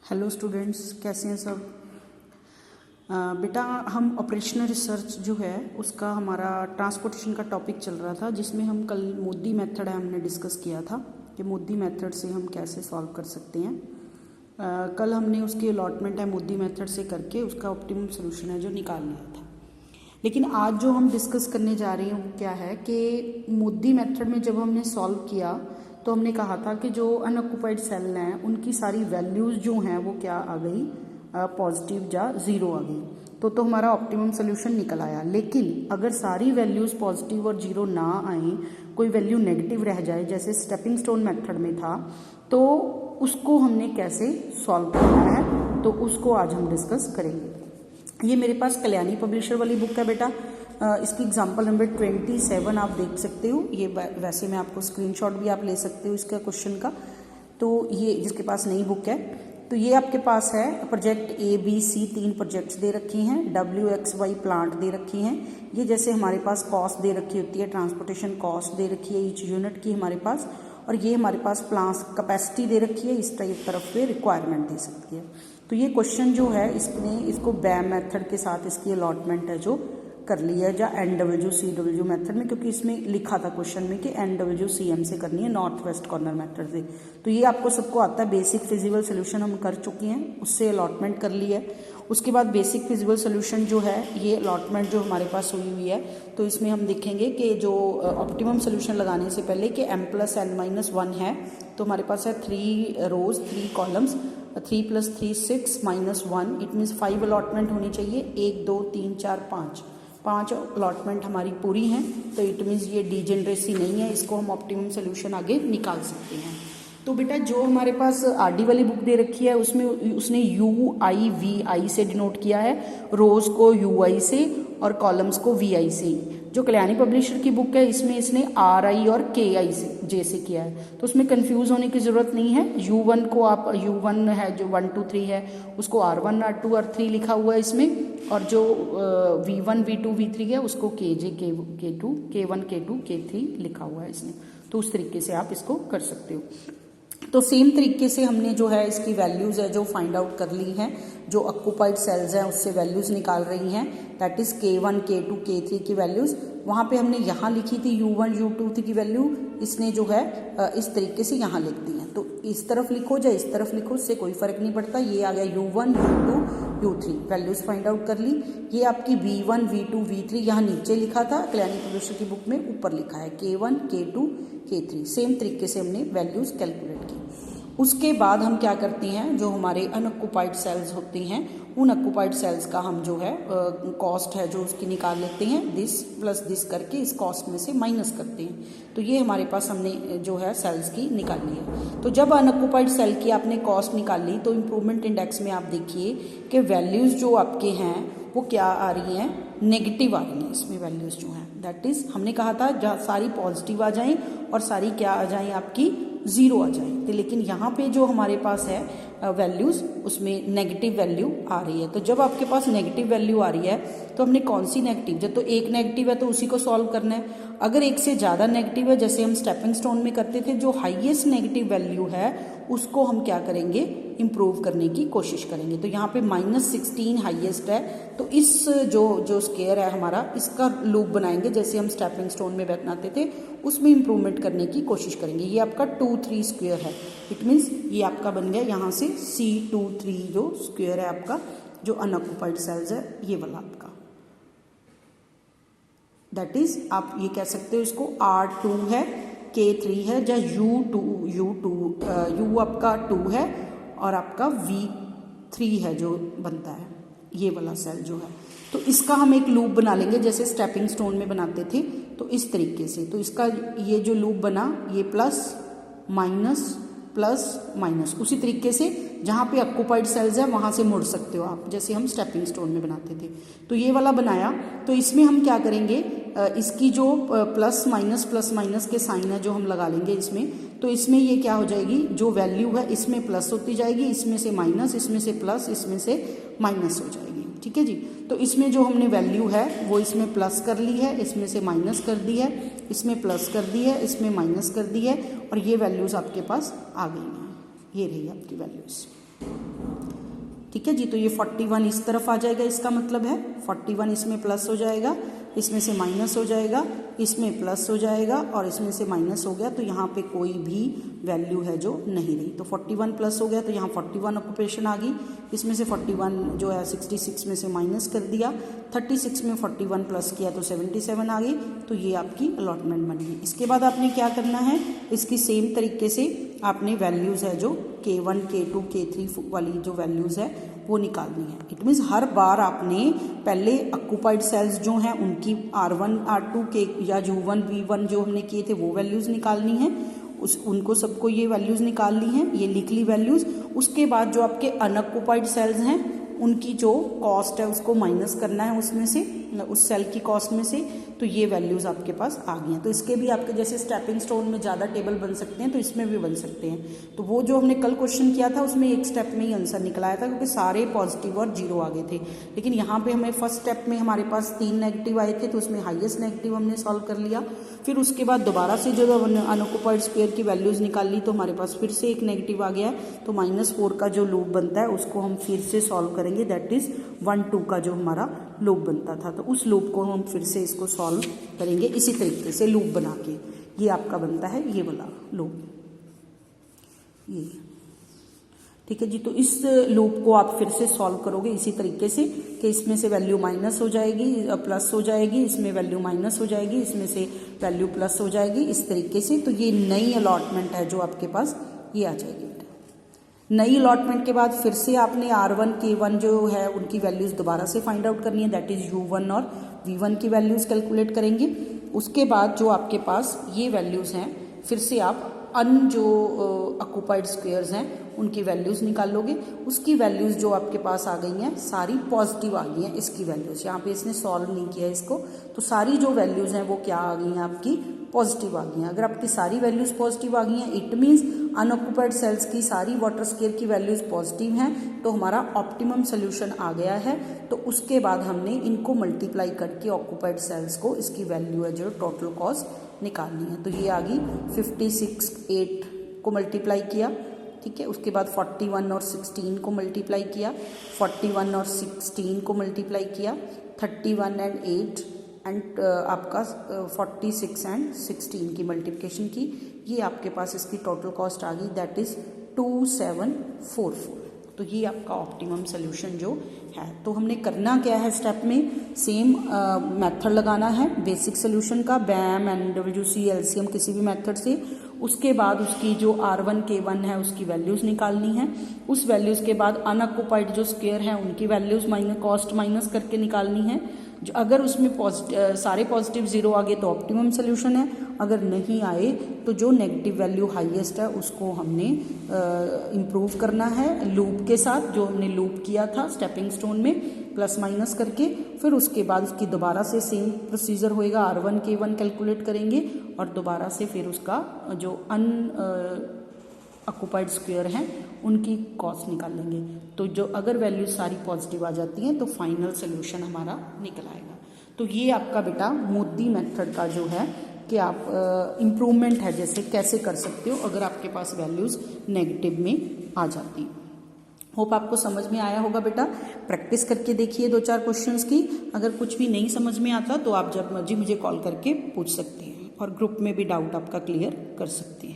Hello students, कैसे हैं सब। बेटा हम ऑपरेशनल रिसर्च जो है उसका हमारा ट्रांसपोर्टेशन का टॉपिक चल रहा था, जिसमें हम कल मोदी मेथड है हमने डिस्कस किया था कि मोदी मेथड से हम कैसे सॉल्व कर सकते हैं। कल हमने उसकी अलॉटमेंट है मोदी मेथड से करके उसका ऑप्टिमम सोल्यूशन है जो निकाल लिया था। लेकिन आज जो हम डिस्कस करने जा रहे हैं वो क्या है कि मोदी मेथड में जब हमने सॉल्व किया तो हमने कहा था कि जो अनऑक्युपाइड सेल हैं उनकी सारी वैल्यूज़ जो हैं वो क्या आ गई, पॉजिटिव या ज़ीरो आ गई। तो हमारा ऑप्टिमम सोल्यूशन निकल आया। लेकिन अगर सारी वैल्यूज़ पॉजिटिव और जीरो ना आए, कोई वैल्यू नेगेटिव रह जाए जैसे स्टेपिंग स्टोन मेथड में था, तो उसको हमने कैसे सॉल्व करना है तो उसको आज हम डिस्कस करेंगे। ये मेरे पास कल्याणी पब्लिशर वाली बुक है बेटा। इसकी एग्जांपल नंबर 27 आप देख सकते हो। ये वैसे मैं आपको स्क्रीनशॉट भी आप ले सकते हो इसका क्वेश्चन का। तो ये जिसके पास नई बुक है तो ये आपके पास है। प्रोजेक्ट ABC 3 प्रोजेक्ट्स दे रखी हैं, WXY प्लांट दे रखी हैं। ये जैसे हमारे पास कॉस्ट दे रखी होती है, ट्रांसपोर्टेशन कॉस्ट दे रखी है ईच यूनिट की हमारे पास, और ये हमारे पास प्लांट कैपेसिटी दे रखी है। इस तरफ पे रिक्वायरमेंट दे सकती है। तो ये क्वेश्चन जो है इसने इसको बैम मेथड के साथ इसकी अलॉटमेंट है जो कर लिया या NWCW मेथड में, क्योंकि इसमें लिखा था क्वेश्चन में कि NWCM से करनी है, नॉर्थ वेस्ट कॉर्नर मेथड से। तो ये आपको सबको आता है। बेसिक फिजिबल सोल्यूशन हम कर चुके हैं, उससे अलॉटमेंट कर ली है। उसके बाद बेसिक फिजिबल सोल्यूशन जो है ये अलॉटमेंट जो हमारे पास हुई हुई है, तो इसमें हम देखेंगे कि जो ऑप्टिमम सोल्यूशन लगाने से पहले कि m+n-1 है, तो हमारे पास है 3 रोज 3 कॉलम्स, 3 + 3 6 -1, इट मीन्स 5 अलॉटमेंट होनी चाहिए। 1 2 3 4 5 अलॉटमेंट हमारी पूरी हैं। तो इट मीन्स ये डिजेनरेसी नहीं है, इसको हम ऑप्टिमम सोल्यूशन आगे निकाल सकते हैं। तो बेटा जो हमारे पास RD वाली बुक दे रखी है उसमें उसने UIVI से डिनोट किया है, रोज को UI से और कॉलम्स को VI से। जो कल्याणी पब्लिशर की बुक है इसमें इसने RI और KI से J से किया है। तो उसमें कंफ्यूज होने की ज़रूरत नहीं है। U1 को आप U1 है जो 1 2 3 है उसको R1 R2 R3 लिखा हुआ है इसमें, और जो V1 V2 V3 है उसको KJ K2 K1 K2 K3 लिखा हुआ है इसने। तो उस तरीके से आप इसको कर सकते हो। तो सेम तरीके से हमने जो है इसकी वैल्यूज़ है जो फाइंड आउट कर ली हैं, जो ऑक्यूपाइड सेल्स हैं उससे वैल्यूज़ निकाल रही हैं, that is K1 K2 K3 की वैल्यूज़। वहाँ पे हमने यहाँ लिखी थी U1 U2 की वैल्यू, इसने जो है इस तरीके से यहाँ लिख दी है। तो इस तरफ लिखो या इस तरफ लिखो, उससे कोई फ़र्क नहीं पड़ता। ये आ गया U1 U2 U3, values find out कर ली। ये आपकी V1 V2 V3 यहाँ नीचे लिखा था, कल्याणी पब्लिशर की बुक में ऊपर लिखा है K1 K2 K3। सेम तरीके से हमने वैल्यूज़ कैलकुलेट की। उसके बाद हम क्या करते हैं, जो हमारे अनऑक्युपाइड सेल्स होती हैं उन ऑक्युपाइड सेल्स का हम जो है कॉस्ट है जो उसकी निकाल लेते हैं, दिस प्लस दिस करके इस कॉस्ट में से माइनस करते हैं। तो ये हमारे पास हमने जो है सेल्स की निकाली है। तो जब अनऑक्युपाइड सेल की आपने कॉस्ट निकाली तो इम्प्रूवमेंट इंडेक्स में आप देखिए कि वैल्यूज़ जो आपके हैं वो क्या आ रही हैं, नेगेटिव आ रही हैं। इसमें वैल्यूज़ जो हैं दैट इज़ हमने कहा था जहाँ सारी पॉजिटिव आ जाएं और सारी क्या आ जाएं, आपकी ज़ीरो आ जाए। तो लेकिन यहाँ पे जो हमारे पास है वैल्यूज़ उसमें नेगेटिव वैल्यू आ रही है। तो जब आपके पास नेगेटिव वैल्यू आ रही है तो हमने कौन सी नेगेटिव, जब तो एक नेगेटिव है तो उसी को सॉल्व करना है। अगर एक से ज़्यादा नेगेटिव है जैसे हम स्टेपिंग स्टोन में करते थे, जो हाईएस्ट नेगेटिव वैल्यू है उसको हम क्या करेंगे, इम्प्रूव करने की कोशिश करेंगे। तो यहाँ पे -16 हाईएस्ट है, तो इस जो स्क्वायर है हमारा इसका लूप बनाएंगे जैसे हम स्टेपिंग स्टोन में बनाते थे, उसमें इम्प्रूवमेंट करने की कोशिश करेंगे। ये आपका 2 3 स्क्वायर है, इट मीन्स ये आपका बन गया यहाँ से C2 3 जो स्क्वायर है आपका, जो अनऑक्युपाइड सेल्स है ये वाला आपका, दैट इज आप ये कह सकते हो इसको R2 है, K3 है, या U आपका 2 है और आपका V3 है जो बनता है ये वाला सेल जो है। तो इसका हम एक लूप बना लेंगे जैसे स्टेपिंग स्टोन में बनाते थे, तो इस तरीके से। तो इसका ये जो लूप बना ये प्लस माइनस उसी तरीके से जहाँ पे ऑक्युपाइड सेल्स है वहाँ से मुड़ सकते हो आप, जैसे हम स्टेपिंग स्टोन में बनाते थे। तो ये वाला बनाया, तो इसमें हम क्या करेंगे, इसकी जो प्लस माइनस के साइन है जो हम लगा लेंगे इसमें, तो इसमें ये क्या हो जाएगी, जो वैल्यू है इसमें प्लस होती जाएगी, इसमें से माइनस, इसमें से प्लस, इसमें से माइनस हो जाएगी। ठीक है जी। तो इसमें जो हमने वैल्यू है वो इसमें प्लस कर ली है, इसमें से माइनस कर दी है, इसमें प्लस कर दी है, इसमें माइनस कर दी है, और ये वैल्यूज़ आपके पास आ गई हैं। ये रही आपकी वैल्यूज़। ठीक है जी। तो ये 41 इस तरफ आ जाएगा, इसका मतलब है 41 इसमें प्लस हो जाएगा, इसमें से माइनस हो जाएगा, इसमें प्लस हो जाएगा और इसमें से माइनस हो गया, तो यहाँ पे कोई भी वैल्यू है जो नहीं रही। तो 41 प्लस हो गया तो यहाँ 41 ऑक्यूपेशन आ गई, इसमें से 41 जो है 66 में से माइनस कर दिया, 36 में 41 प्लस किया तो 77 आ गई। तो ये आपकी अलॉटमेंट बन गई। इसके बाद आपने क्या करना है, इसकी सेम तरीके से आपने वैल्यूज़ है जो K1 K2 K3 वाली जो वैल्यूज़ है वो निकालनी है। इट मीन्स हर बार आपने पहले ऑक्यूपाइड सेल्स जो हैं उनकी R1 R2 K या U1 V1 जो हमने किए थे वो वैल्यूज़ निकालनी है, उनको सबको ये वैल्यूज़ निकालनी है, ये लिख ली वैल्यूज़। उसके बाद जो आपके अनऑक्यूपाइड सेल्स हैं उनकी जो कॉस्ट है उसको माइनस करना है उसमें से, उस सेल की कॉस्ट में से। तो ये वैल्यूज़ आपके पास आ गई हैं। तो इसके भी आपके जैसे स्टेपिंग स्टोन में ज़्यादा टेबल बन सकते हैं, तो इसमें भी बन सकते हैं। तो वो जो हमने कल क्वेश्चन किया था उसमें एक स्टेप में ही आंसर निकलाया था, क्योंकि सारे पॉजिटिव और जीरो आ गए थे। लेकिन यहाँ पे हमें फर्स्ट स्टेप में हमारे पास 3 नेगेटिव आए थे, तो उसमें हाईएस्ट नेगेटिव हमने सॉल्व कर लिया। फिर उसके बाद दोबारा से जो अनऑक्यूपाइड स्क्वायर की वैल्यूज़ निकाल ली, तो हमारे पास फिर से एक नेगेटिव आ गया है। तो -4 का जो लूप बनता है उसको हम फिर से सॉल्व करेंगे, दैट इज़ 1 2 का जो हमारा लूप बनता था, तो उस लूप को हम फिर से इसको सॉल्व करेंगे इसी तरीके से लूप बना के। ये आपका बनता है ये वाला लूप, ये ठीक है जी। तो इस लूप को आप फिर से सॉल्व करोगे इसी तरीके से कि इसमें से वैल्यू माइनस हो जाएगी, प्लस हो जाएगी, इसमें वैल्यू माइनस हो जाएगी, इसमें से वैल्यू प्लस हो जाएगी, इस तरीके से। तो ये नई अलॉटमेंट है जो आपके पास ये आ जाएगी। नई अलॉटमेंट के बाद फिर से आपने R1 K1 जो है उनकी वैल्यूज़ दोबारा से फाइंड आउट करनी है, दैट इज़ U1 और V1 की वैल्यूज़ कैलकुलेट करेंगे। उसके बाद जो आपके पास ये वैल्यूज़ हैं फिर से आप जो ऑक्यूपाइड स्क्वायर्स हैं उनकी वैल्यूज़ निकालोगे। उसकी वैल्यूज़ जो आपके पास आ गई हैं सारी पॉजिटिव आ गई हैं, इसकी वैल्यूज़ यहाँ पे इसने सॉल्व नहीं किया इसको, तो सारी जो वैल्यूज़ हैं वो क्या आ गई हैं आपकी पॉजिटिव आ गई हैं। अगर आपकी सारी वैल्यूज़ पॉजिटिव आ गई हैं इट मीन्स अनऑक्यूपाइड सेल्स की सारी वाटर स्केयर की वैल्यूज़ पॉजिटिव हैं, तो हमारा ऑप्टिमम सोल्यूशन आ गया है। तो उसके बाद हमने इनको मल्टीप्लाई करके ऑक्यूपाइड सेल्स को इसकी वैल्यू है जो टोटल कॉस्ट निकालनी है। तो ये आ गई 56 8 को मल्टीप्लाई किया, ठीक है। उसके बाद 41 और 16 को मल्टीप्लाई किया, 41 और 16 को मल्टीप्लाई किया, 31 एंड 8 एंड आपका 46 एंड 16 की मल्टीप्लिकेशन की। ये आपके पास इसकी टोटल कॉस्ट आ गई, दैट इज़ 2744। तो ये आपका ऑप्टिमम सोल्यूशन जो है। तो हमने करना क्या है स्टेप में, सेम मेथड लगाना है बेसिक सोल्यूशन का, बैम NWC LCM किसी भी मेथड से। उसके बाद उसकी जो R1 K1 है उसकी वैल्यूज़ निकालनी है। उस वैल्यूज़ के बाद अनऑक्यूपाइड जो स्क्वायर हैं उनकी वैल्यूज़ कॉस्ट माइनस करके निकालनी है। जो अगर उसमें सारे पॉजिटिव जीरो आ गए तो ऑप्टिमम सोल्यूशन है, अगर नहीं आए तो जो नेगेटिव वैल्यू हाईएस्ट है उसको हमने इम्प्रूव करना है लूप के साथ, जो हमने लूप किया था स्टेपिंग स्टोन में प्लस माइनस करके। फिर उसके बाद उसकी दोबारा से सेम प्रोसीजर होएगा, R1 K1 कैलकुलेट करेंगे और दोबारा से फिर उसका जो ऑक्यूपाइड स्क्वायर हैं उनकी कॉस्ट निकालेंगे। तो जो अगर वैल्यू सारी पॉजिटिव आ जाती हैं तो फाइनल सोल्यूशन हमारा निकल आएगा। तो ये आपका बेटा मोदी मेथड का जो है कि आप इम्प्रूवमेंट है जैसे कैसे कर सकते हो अगर आपके पास वैल्यूज़ नेगेटिव में आ जाती हैं। होप आपको समझ में आया होगा बेटा। प्रैक्टिस करके देखिए 2-4 क्वेश्चंस की। अगर कुछ भी नहीं समझ में आता तो आप जब मर्जी मुझे कॉल करके पूछ सकते हैं और ग्रुप में भी डाउट आपका क्लियर कर सकते हैं।